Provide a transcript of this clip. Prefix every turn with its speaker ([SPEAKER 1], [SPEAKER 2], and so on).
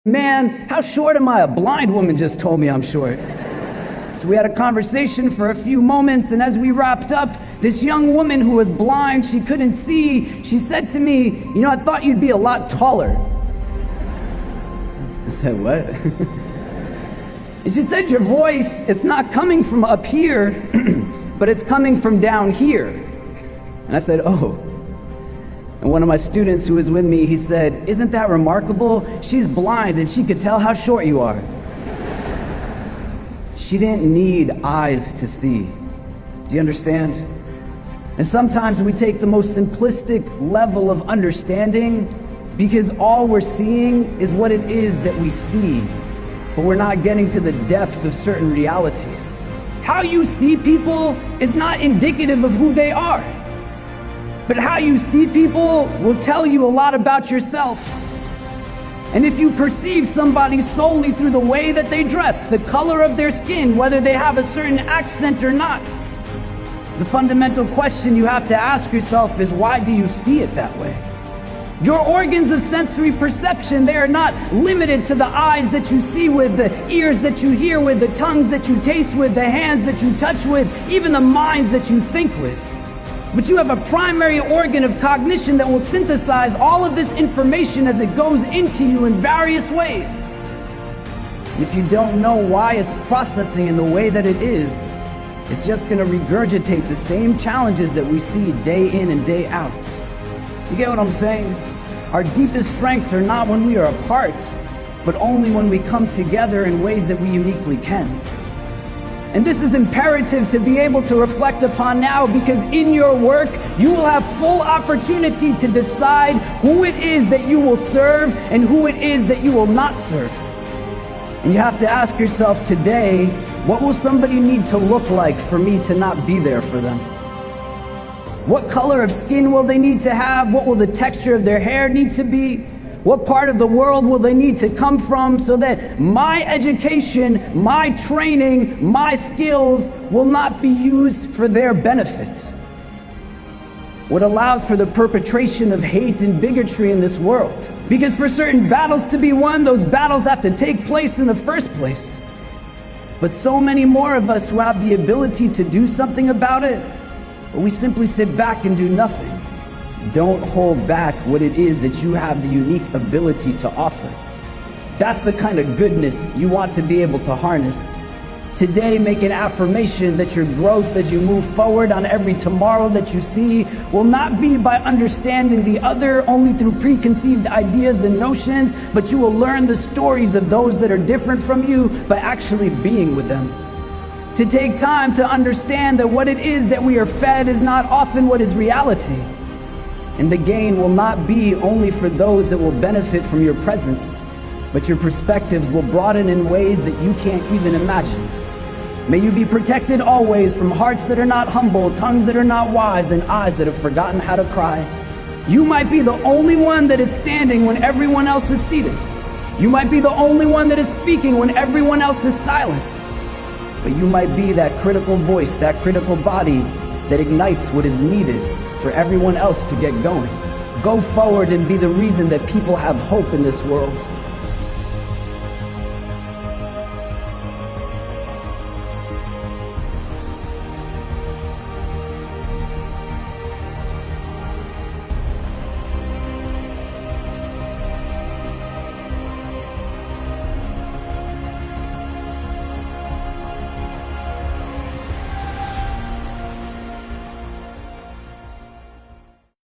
[SPEAKER 1] Man, how short am I? A blind woman just told me I'm short. So we had a conversation for a few moments, and as we wrapped up, this young woman who was blind, she couldn't see, she said to me, you know, I thought you'd be a lot taller. I said, what? And she said, your voice, it's not coming from up here, but it's coming from down here. And I said, oh. And one of my students who was with me, he said, isn't that remarkable? She's blind and she could tell how short you are. She didn't need eyes to see. Do you understand? And sometimes we take the most simplistic level of understanding because all we're seeing is what it is that we see, but we're not getting to the depth of certain realities. How you see people is not indicative of who they are. But how you see people will tell you a lot about yourself. And if you perceive somebody solely through the way that they dress, the color of their skin, whether they have a certain accent or not, the fundamental question you have to ask yourself is, why do you see it that way? Your organs of sensory perception, they are not limited to the eyes that you see with, the ears that you hear with, the tongues that you taste with, the hands that you touch with, even the minds that you think with. But you have a primary organ of cognition that will synthesize all of this information as it goes into you in various ways. And if you don't know why it's processing in the way that it is, it's just going to regurgitate the same challenges that we see day in and day out. You get what I'm saying? Our deepest strengths are not when we are apart, but only when we come together in ways that we uniquely can. And this is imperative to be able to reflect upon now, because in your work, you will have full opportunity to decide who it is that you will serve and who it is that you will not serve. And you have to ask yourself today, what will somebody need to look like for me to not be there for them? What color of skin will they need to have? What will the texture of their hair need to be? What part of the world will they need to come from so that my education, my training, my skills will not be used for their benefit? What allows for the perpetration of hate and bigotry in this world? Because for certain battles to be won, those battles have to take place in the first place. But so many more of us who have the ability to do something about it, but we simply sit back and do nothing. Don't hold back what it is that you have the unique ability to offer. That's the kind of goodness you want to be able to harness. Today, make an affirmation that your growth as you move forward on every tomorrow that you see will not be by understanding the other only through preconceived ideas and notions, but you will learn the stories of those that are different from you by actually being with them. To take time to understand that what it is that we are fed is not often what is reality. And the gain will not be only for those that will benefit from your presence, but your perspectives will broaden in ways that you can't even imagine. May you be protected always from hearts that are not humble, tongues that are not wise, and eyes that have forgotten how to cry. You might be the only one that is standing when everyone else is seated. You might be the only one that is speaking when everyone else is silent. But you might be that critical voice, that critical body that ignites what is needed for everyone else to get going. Go forward and be the reason that people have hope in this world.